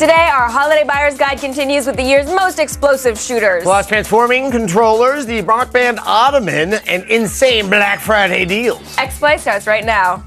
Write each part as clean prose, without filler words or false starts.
Today, our holiday buyer's guide continues with the year's most explosive shooters. Plus, transforming controllers, the rock band Ottoman, and insane Black Friday deals. X-Play starts right now.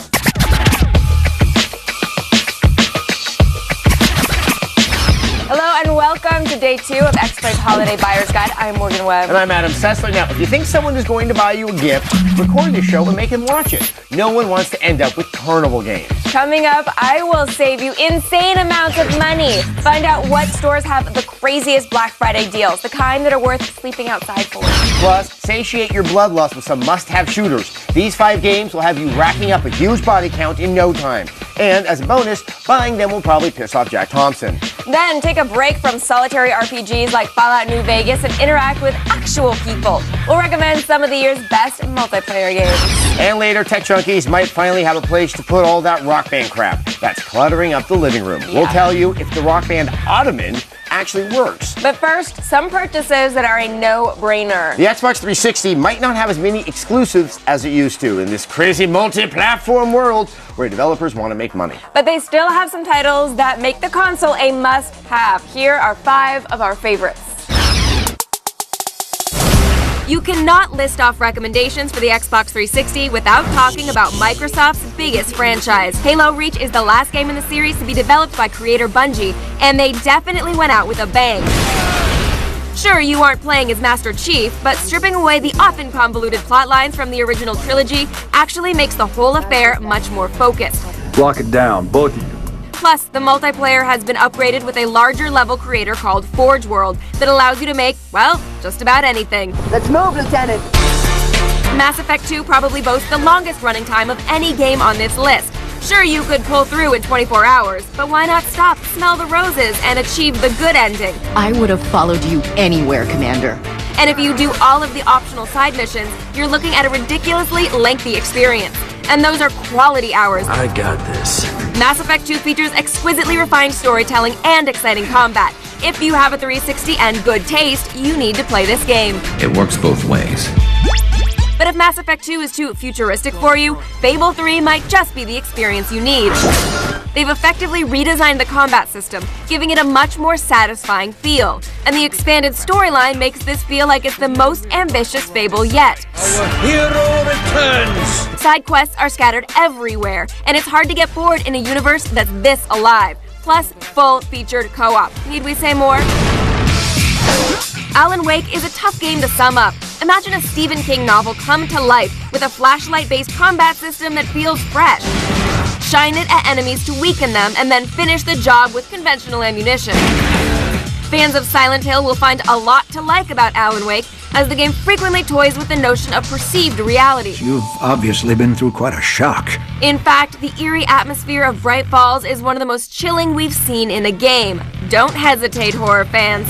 Hello and welcome to day 2 of X-Play's Holiday Buyer's Guide. I'm Morgan Webb. And I'm Adam Sessler. Now, if you think someone is going to buy you a gift, record the show and make him watch it. No one wants to end up with Carnival Games. Coming up, I will save you insane amounts of money. Find out what stores have the craziest Black Friday deals, the kind that are worth sleeping outside for. Plus, satiate your bloodlust with some must-have shooters. These 5 games will have you racking up a huge body count in no time. And as a bonus, buying them will probably piss off Jack Thompson. Then take a break from solitary RPGs like Fallout New Vegas and interact with actual people. We'll recommend some of the year's best multiplayer games. And later, tech junkies might finally have a place to put all that rock band crap that's cluttering up the living room. Yeah. We'll tell you if the rock band Ottoman actually works. But first, some purchases that are a no-brainer. The Xbox 360 might not have as many exclusives as it used to in this crazy multi-platform world where developers want to make money. But they still have some titles that make the console a must-have. Here are 5 of our favorites. You cannot list off recommendations for the Xbox 360 without talking about Microsoft's biggest franchise. Halo Reach is the last game in the series to be developed by creator Bungie, and they definitely went out with a bang. Sure, you aren't playing as Master Chief, but stripping away the often convoluted plot lines from the original trilogy actually makes the whole affair much more focused. Lock it down, both of you. Plus, the multiplayer has been upgraded with a larger level creator called Forge World that allows you to make, well, just about anything. Let's move, Lieutenant! Mass Effect 2 probably boasts the longest running time of any game on this list. Sure, you could pull through in 24 hours, but why not stop, smell the roses, and achieve the good ending? I would have followed you anywhere, Commander. And if you do all of the optional side missions, you're looking at a ridiculously lengthy experience. And those are quality hours. I got this. Mass Effect 2 features exquisitely refined storytelling and exciting combat. If you have a 360 and good taste, you need to play this game. It works both ways. But if Mass Effect 2 is too futuristic for you, Fable 3 might just be the experience you need. They've effectively redesigned the combat system, giving it a much more satisfying feel. And the expanded storyline makes this feel like it's the most ambitious Fable yet. Our hero returns! Side quests are scattered everywhere, and it's hard to get bored in a universe that's this alive. Plus, full-featured co-op. Need we say more? Alan Wake is a tough game to sum up. Imagine a Stephen King novel come to life with a flashlight-based combat system that feels fresh. Shine it at enemies to weaken them, and then finish the job with conventional ammunition. Fans of Silent Hill will find a lot to like about Alan Wake, as the game frequently toys with the notion of perceived reality. You've obviously been through quite a shock. In fact, the eerie atmosphere of Bright Falls is one of the most chilling we've seen in a game. Don't hesitate, horror fans.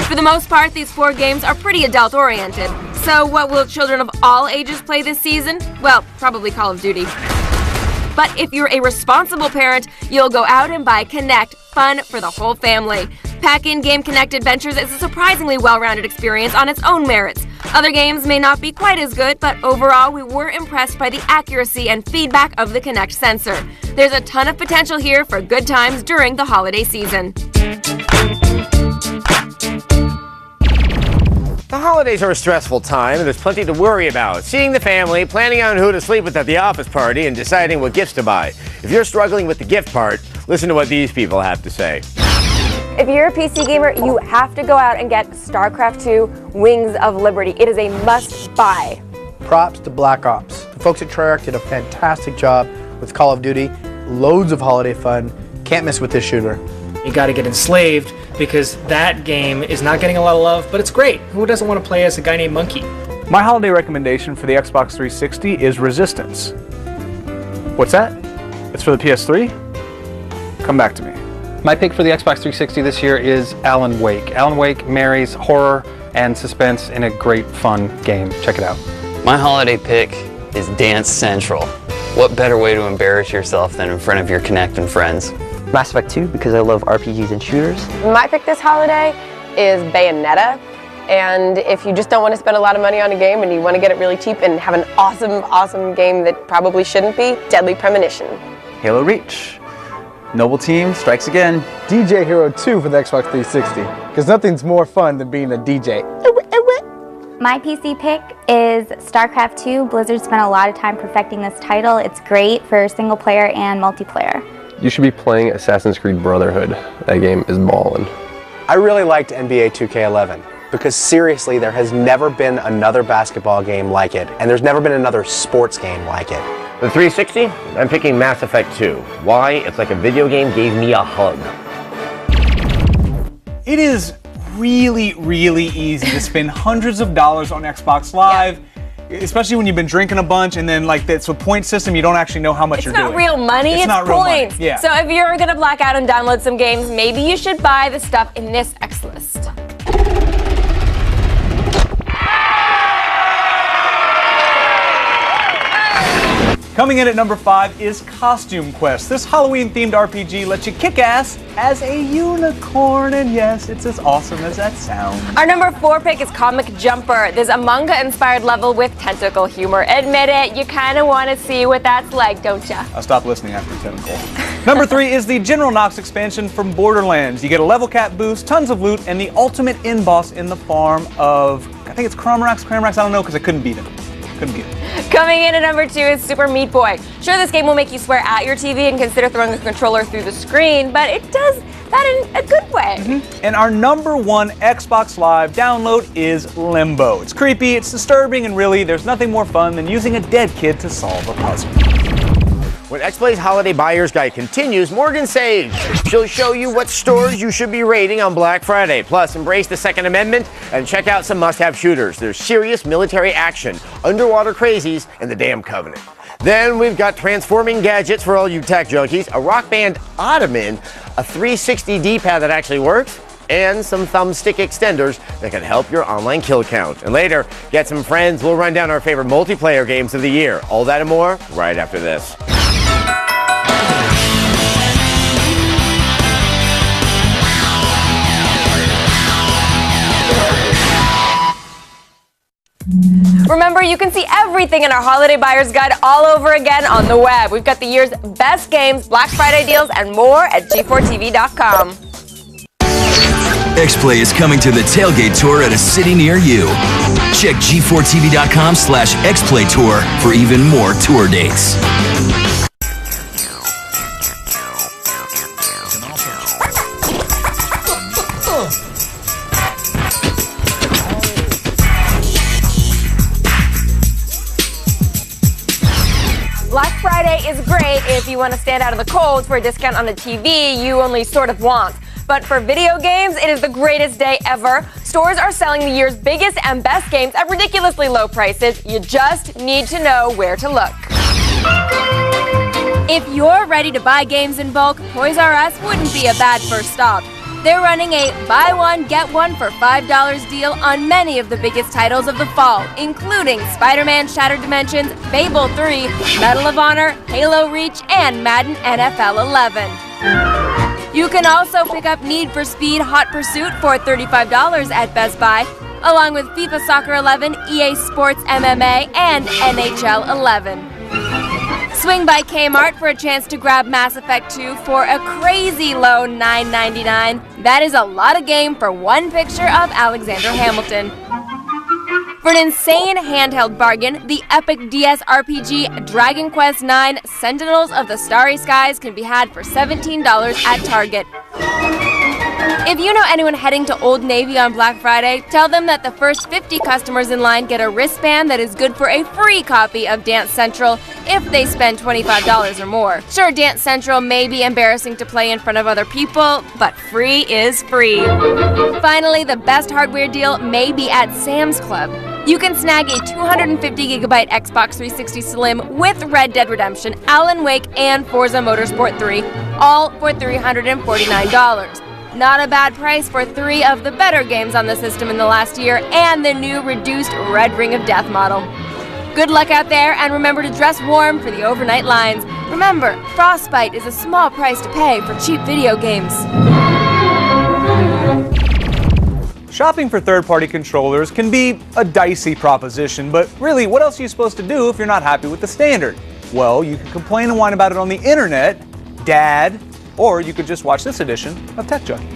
For the most part, these 4 games are pretty adult-oriented. So what will children of all ages play this season? Well, probably Call of Duty. But if you're a responsible parent, you'll go out and buy Kinect, fun for the whole family. Pack-in Game Kinect Adventures is a surprisingly well-rounded experience on its own merits. Other games may not be quite as good, but overall we were impressed by the accuracy and feedback of the Kinect sensor. There's a ton of potential here for good times during the holiday season. The holidays are a stressful time, and there's plenty to worry about. Seeing the family, planning on who to sleep with at the office party, and deciding what gifts to buy. If you're struggling with the gift part, listen to what these people have to say. If you're a PC gamer, you have to go out and get StarCraft 2 Wings of Liberty. It is a must-buy. Props to Black Ops. The folks at Treyarch did a fantastic job with Call of Duty. Loads of holiday fun. Can't miss with this shooter. You gotta get enslaved because that game is not getting a lot of love, but it's great. Who doesn't want to play as a guy named Monkey? My holiday recommendation for the Xbox 360 is Resistance. What's that? It's for the PS3? Come back to me. My pick for the Xbox 360 this year is Alan Wake. Alan Wake marries horror and suspense in a great fun game. Check it out. My holiday pick is Dance Central. What better way to embarrass yourself than in front of your Kinect and friends? Mass Effect 2 because I love RPGs and shooters. My pick this holiday is Bayonetta. And if you just don't want to spend a lot of money on a game and you want to get it really cheap and have an awesome, awesome game that probably shouldn't be, Deadly Premonition. Halo Reach. Noble Team strikes again. DJ Hero 2 for the Xbox 360. Because nothing's more fun than being a DJ. My PC pick is StarCraft 2. Blizzard spent a lot of time perfecting this title. It's great for single player and multiplayer. You should be playing Assassin's Creed Brotherhood. That game is ballin'. I really liked NBA 2K11 because seriously, there has never been another basketball game like it, and there's never been another sports game like it. The 360, I'm picking Mass Effect 2. Why? It's like a video game gave me a hug. It is really, really easy to spend hundreds of dollars on Xbox Live, especially when you've been drinking a bunch and then like it's a point system, you don't actually know how much you're doing. It's not real money, it's not real points. money. Yeah. So if you're gonna black out and download some games, maybe you should buy the stuff in this X list. Coming in at number 5 is Costume Quest. This Halloween-themed RPG lets you kick ass as a unicorn, and yes, it's as awesome as that sounds. Our number 4 pick is Comic Jumper. There's a manga-inspired level with tentacle humor. Admit it, you kind of want to see what that's like, don't ya? I'll stop listening after tentacle. Number 3 is the General Knox expansion from Borderlands. You get a level cap boost, tons of loot, and the ultimate end-boss in the form of, I think it's Cramrax, I don't know because I couldn't beat him. Coming in at number 2 is Super Meat Boy. Sure, this game will make you swear at your TV and consider throwing a controller through the screen, but it does that in a good way. And our number 1 Xbox Live download is Limbo. It's creepy, it's disturbing, and really, there's nothing more fun than using a dead kid to solve a puzzle. When X-Play's Holiday Buyer's Guide continues, Morgan Sage. She'll show you what stores you should be raiding on Black Friday. Plus, embrace the Second Amendment and check out some must-have shooters. There's serious military action, underwater crazies, and the Damn Covenant. Then we've got transforming gadgets for all you tech junkies, a Rock Band Ottoman, a 360 D-pad that actually works, and some thumbstick extenders that can help your online kill count. And later, get some friends. We'll run down our favorite multiplayer games of the year. All that and more right after this. Remember, you can see everything in our Holiday Buyer's Guide all over again on the web. We've got the year's best games, Black Friday deals, and more at G4TV.com. X-Play is coming to the Tailgate Tour at a city near you. Check G4TV.com/XPlay Tour for even more tour dates. Black Friday is great if you want to stand out of the cold for a discount on a TV you only sort of want. But for video games, it is the greatest day ever. Stores are selling the year's biggest and best games at ridiculously low prices. You just need to know where to look. If you're ready to buy games in bulk, Toys R Us wouldn't be a bad first stop. They're running a buy one, get one for $5 deal on many of the biggest titles of the fall, including Spider-Man Shattered Dimensions, Fable 3, Medal of Honor, Halo Reach, and Madden NFL 11. You can also pick up Need for Speed Hot Pursuit for $35 at Best Buy, along with FIFA Soccer 11, EA Sports MMA, and NHL 11. Swing by Kmart for a chance to grab Mass Effect 2 for a crazy low $9.99. That is a lot of game for one picture of Alexander Hamilton. For an insane handheld bargain, the epic DS RPG Dragon Quest IX Sentinels of the Starry Skies can be had for $17 at Target. If you know anyone heading to Old Navy on Black Friday, tell them that the first 50 customers in line get a wristband that is good for a free copy of Dance Central if they spend $25 or more. Sure, Dance Central may be embarrassing to play in front of other people, but free is free. Finally, the best hardware deal may be at Sam's Club. You can snag a 250GB Xbox 360 Slim with Red Dead Redemption, Alan Wake, and Forza Motorsport 3, all for $349. Not a bad price for 3 of the better games on the system in the last year and the new reduced Red Ring of Death model. Good luck out there, and remember to dress warm for the overnight lines. Remember, frostbite is a small price to pay for cheap video games. Shopping for third-party controllers can be a dicey proposition, but really, what else are you supposed to do if you're not happy with the standard? Well, you can complain and whine about it on the internet. Dad, or you could just watch this edition of Tech Junkie.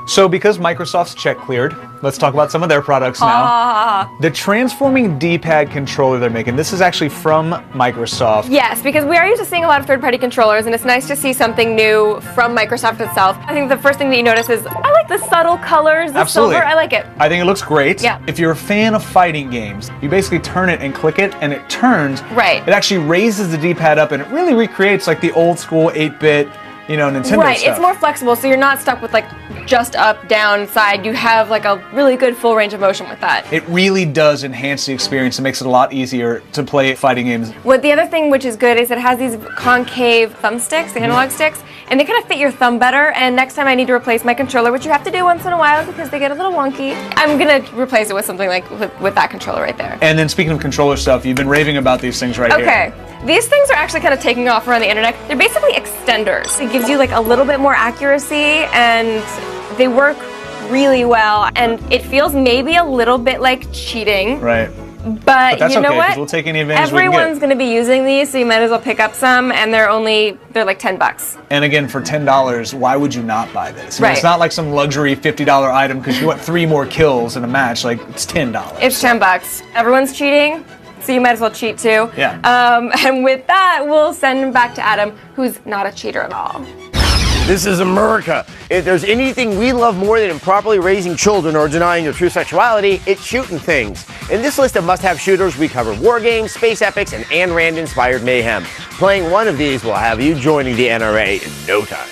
So because Microsoft's check cleared, let's talk about some of their products now. The transforming D-pad controller they're making, this is actually from Microsoft. Yes, because we are used to seeing a lot of third-party controllers, and it's nice to see something new from Microsoft itself. I think the first thing that you notice is, I like the subtle colors, the silver, I like it. I think it looks great. Yeah. If you're a fan of fighting games, you basically turn it and click it, and it turns. Right. It actually raises the D-pad up, and it really recreates like the old school 8-bit, Nintendo Right, stuff. it's more flexible, so you're not stuck with like just up, down, side. You have like a really good full range of motion with that. It really does enhance the experience. It makes it a lot easier to play fighting games. What the other thing which is good is it has these concave thumbsticks, the analog sticks, and they kind of fit your thumb better. And next time I need to replace my controller, which you have to do once in a while because they get a little wonky, I'm gonna replace it with something like with that controller right there. And then speaking of controller stuff, you've been raving about these things right here. Okay. These things are actually kind of taking off around the internet. They're basically extenders. It gives you like a little bit more accuracy and they work really well. And it feels maybe a little bit like cheating. Right. But that's you know okay, 'cause what? we'll take any advantage we can Everyone's get. going to be using these, so you might as well pick up some. And they're like $10. And again, for $10, why would you not buy this? I mean, Right. It's not like some luxury $50 item because you want 3 more kills in a match. Like, it's $10. It's $10. Everyone's cheating, so you might as well cheat too. Yeah. And with that, we'll send him back to Adam, who's not a cheater at all. This is America. If there's anything we love more than improperly raising children or denying their true sexuality, it's shooting things. In this list of must-have shooters, we cover war games, space epics, and Ayn Rand-inspired mayhem. Playing one of these will have you joining the NRA in no time.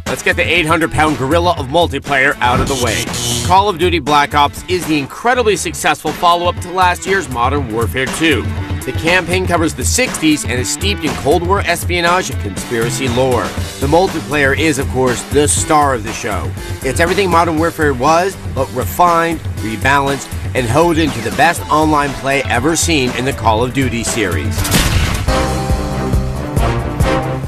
Let's get the 800-pound gorilla of multiplayer out of the way. Call of Duty Black Ops is the incredibly successful follow-up to last year's Modern Warfare 2. The campaign covers the 60s and is steeped in Cold War espionage and conspiracy lore. The multiplayer is, of course, the star of the show. It's everything Modern Warfare was, but refined, rebalanced, and honed into the best online play ever seen in the Call of Duty series.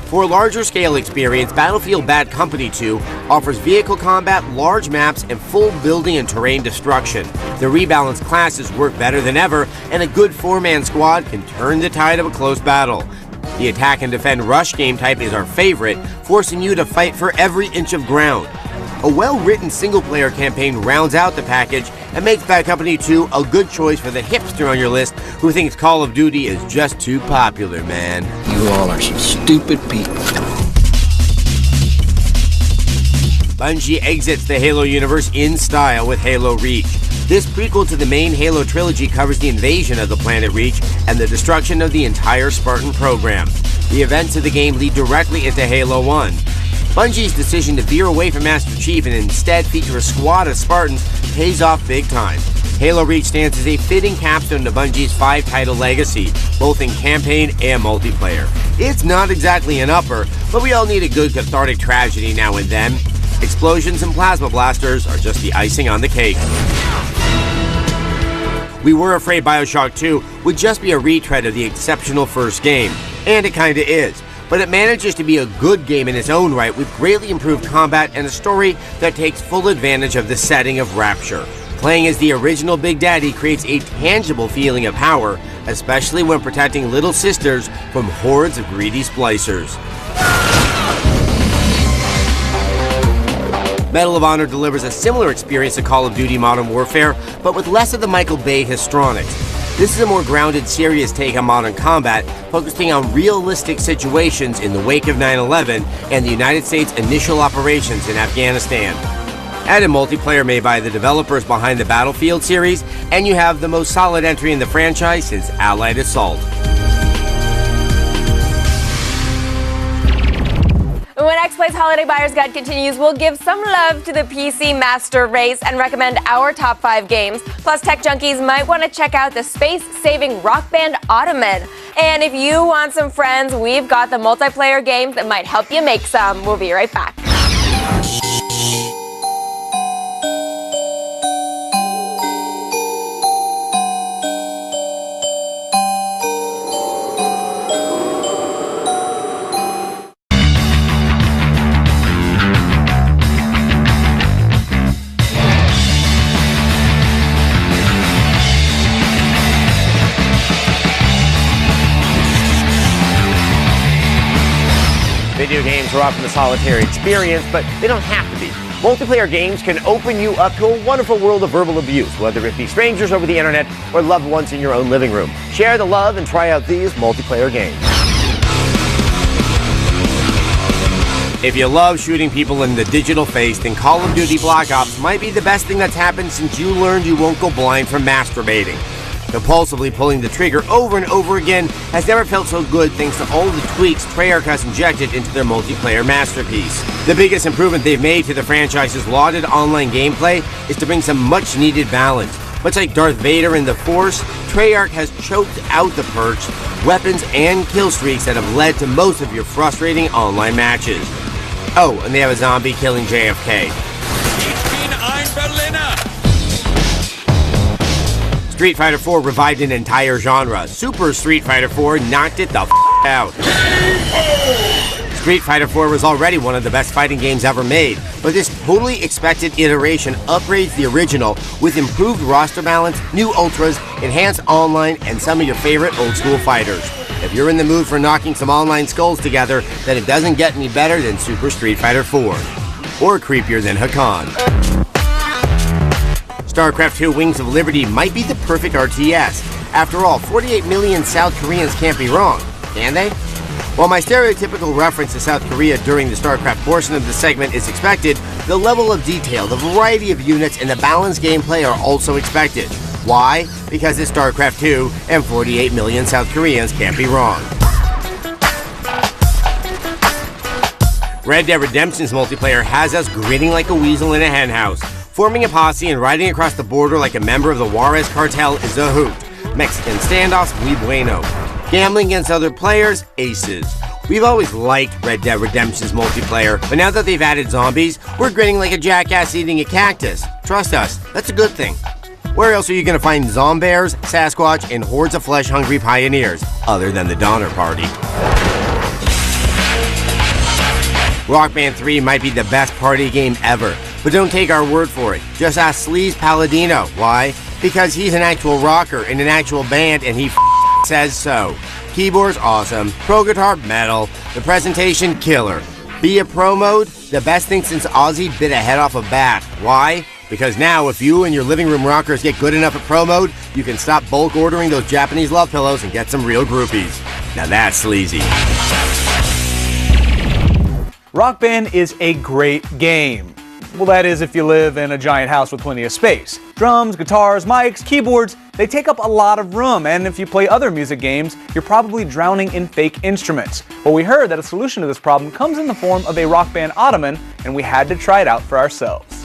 For a larger scale experience, Battlefield Bad Company 2 offers vehicle combat, large maps, and full building and terrain destruction. The rebalanced classes work better than ever, and a good 4-man squad can turn the tide of a close battle. The attack and defend rush game type is our favorite, forcing you to fight for every inch of ground. A well-written single-player campaign rounds out the package and makes Bad Company 2 a good choice for the hipster on your list who thinks Call of Duty is just too popular, man. You all are some stupid people. Bungie exits the Halo universe in style with Halo Reach. This prequel to the main Halo trilogy covers the invasion of the planet Reach and the destruction of the entire Spartan program. The events of the game lead directly into Halo 1. Bungie's decision to veer away from Master Chief and instead feature a squad of Spartans pays off big time. Halo Reach stands as a fitting capstone to Bungie's 5-title legacy, both in campaign and multiplayer. It's not exactly an upper, but we all need a good cathartic tragedy now and then. Explosions and plasma blasters are just the icing on the cake. We were afraid BioShock 2 would just be a retread of the exceptional first game, and it kinda is. But it manages to be a good game in its own right with greatly improved combat and a story that takes full advantage of the setting of Rapture. Playing as the original Big Daddy creates a tangible feeling of power, especially when protecting little sisters from hordes of greedy splicers. Medal of Honor delivers a similar experience to Call of Duty Modern Warfare, but with less of the Michael Bay histrionics. This is a more grounded, serious take on modern combat, focusing on realistic situations in the wake of 9/11 and the United States' initial operations in Afghanistan. Add a multiplayer made by the developers behind the Battlefield series, and you have the most solid entry in the franchise since Allied Assault. When X-Play's Holiday Buyer's Guide continues, we'll give some love to the PC Master Race and recommend our top 5 games. Plus, tech junkies might want to check out the space-saving rock band Ottoman. And if you want some friends, we've got the multiplayer games that might help you make some. We'll be right back. Video games are often a solitary experience, but they don't have to be. Multiplayer games can open you up to a wonderful world of verbal abuse, whether it be strangers over the internet or loved ones in your own living room. Share the love and try out these multiplayer games. If you love shooting people in the digital face, then Call of Duty Black Ops might be the best thing that's happened since you learned you won't go blind from masturbating. Compulsively pulling the trigger over and over again has never felt so good thanks to all the tweaks Treyarch has injected into their multiplayer masterpiece. The biggest improvement they've made to the franchise's lauded online gameplay is to bring some much-needed balance. Much like Darth Vader in The Force, Treyarch has choked out the perks, weapons, and kill streaks that have led to most of your frustrating online matches. Oh, and they have a zombie killing JFK. Street Fighter 4 revived an entire genre. Super Street Fighter 4 knocked it the out. Street Fighter 4 was already one of the best fighting games ever made, but this totally expected iteration upgrades the original with improved roster balance, new ultras, enhanced online, and some of your favorite old school fighters. If you're in the mood for knocking some online skulls together, then it doesn't get any better than Super Street Fighter 4. Or creepier than Hakan. StarCraft 2 Wings of Liberty might be the perfect RTS. After all, 48 million South Koreans can't be wrong, can they? While my stereotypical reference to South Korea during the StarCraft portion of the segment is expected, the level of detail, the variety of units, and the balanced gameplay are also expected. Why? Because it's StarCraft 2, and 48 million South Koreans can't be wrong. Red Dead Redemption's multiplayer has us grinning like a weasel in a henhouse. Forming a posse and riding across the border like a member of the Juarez cartel is a hoot. Mexican standoffs, muy bueno. Gambling against other players, aces. We've always liked Red Dead Redemption's multiplayer, but now that they've added zombies, we're grinning like a jackass eating a cactus. Trust us, that's a good thing. Where else are you going to find zombears, Sasquatch, and hordes of flesh-hungry pioneers, other than the Donner Party? Rock Band 3 might be the best party game ever, but don't take our word for it. Just ask Sleaze Palladino. Why? Because he's an actual rocker in an actual band and he says so. Keyboard's awesome, pro guitar metal, the presentation killer. Be a pro mode, the best thing since Ozzy bit a head off a bat. Why? Because now if you and your living room rockers get good enough at pro mode, you can stop bulk ordering those Japanese love pillows and get some real groupies. Now that's sleazy. Rock Band is a great game. Well, that is if you live in a giant house with plenty of space. Drums, guitars, mics, keyboards, they take up a lot of room, and if you play other music games, you're probably drowning in fake instruments. Well, we heard that a solution to this problem comes in the form of a Rock Band ottoman, and we had to try it out for ourselves.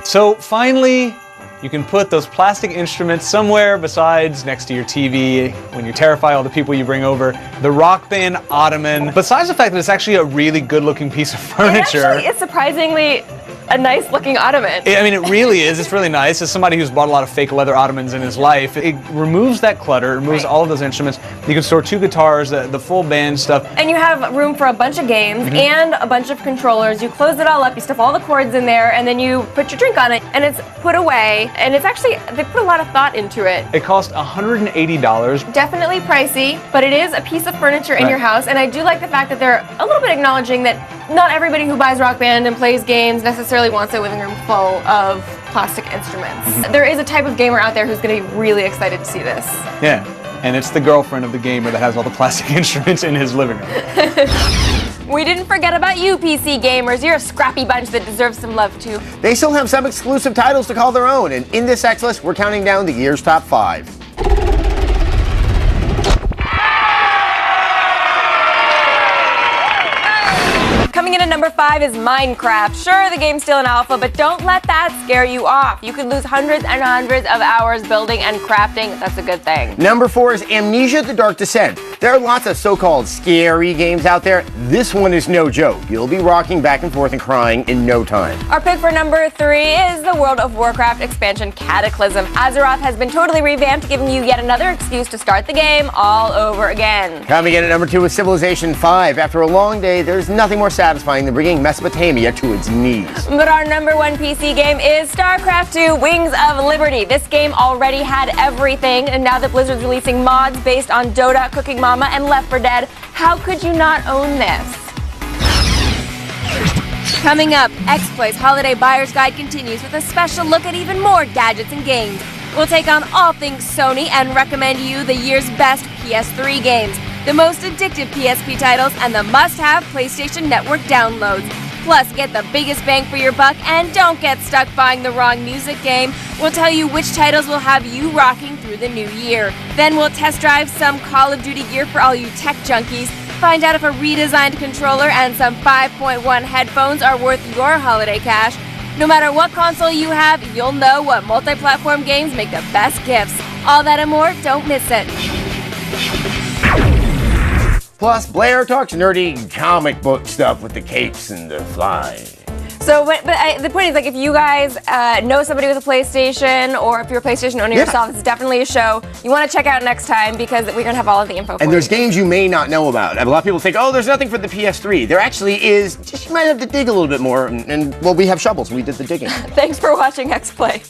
So finally, you can put those plastic instruments somewhere besides next to your TV when you terrify all the people you bring over. The Rock Band ottoman. Besides the fact that it's actually a really good-looking piece of furniture. It's surprisingly a nice-looking ottoman. I mean, it really is. It's really nice. As somebody who's bought a lot of fake leather ottomans in his life, it removes that clutter, it removes all of those instruments. You can store 2 guitars, the full band stuff. And you have room for a bunch of games and a bunch of controllers. You close it all up, you stuff all the cords in there, and then you put your drink on it, and it's put away. And it's actually, they put a lot of thought into it. It cost $180. Definitely pricey, but it is a piece of furniture in your house, and I do like the fact that they're a little bit acknowledging that not everybody who buys Rock Band and plays games necessarily wants a living room full of plastic instruments. There is a type of gamer out there who's going to be really excited to see this. Yeah, and it's the girlfriend of the gamer that has all the plastic instruments in his living room. We didn't forget about you, PC gamers. You're a scrappy bunch that deserves some love, too. They still have some exclusive titles to call their own, and in this X list, we're counting down the year's top 5. Coming in at number 5 is Minecraft. Sure, the game's still in alpha, but don't let that scare you off. You could lose hundreds and hundreds of hours building and crafting. That's a good thing. Number 4 is Amnesia: The Dark Descent. There are lots of so-called scary games out there. This one is no joke. You'll be rocking back and forth and crying in no time. Our pick for number 3 is the World of Warcraft expansion Cataclysm. Azeroth has been totally revamped, giving you yet another excuse to start the game all over again. Coming in at number 2 is Civilization 5. After a long day, there's nothing more satisfying than bringing Mesopotamia to its knees. But our number 1 PC game is StarCraft 2 Wings of Liberty. This game already had everything, and now that Blizzard's releasing mods based on Dota, Cooking Mama, and Left 4 Dead, how could you not own this? Coming up, X-Play's Holiday Buyer's Guide continues with a special look at even more gadgets and games. We'll take on all things Sony and recommend you the year's best PS3 games, the most addictive PSP titles, and the must-have PlayStation Network downloads. Plus, get the biggest bang for your buck and don't get stuck buying the wrong music game. We'll tell you which titles will have you rocking through the new year. Then we'll test drive some Call of Duty gear for all you tech junkies. Find out if a redesigned controller and some 5.1 headphones are worth your holiday cash. No matter what console you have, you'll know what multi-platform games make the best gifts. All that and more, don't miss it. Plus, Blair talks nerdy comic book stuff with the capes and the fly. So, the point is, like, if you guys know somebody with a PlayStation, or if you're a PlayStation owner yourself, it's definitely a show you want to check out next time, because we're going to have all of the info for And there's you. games you may not know about. A lot of people think, oh, there's nothing for the PS3. There actually is, just you might have to dig a little bit more, and well, we have shovels, we did the digging. Thanks for watching X Play.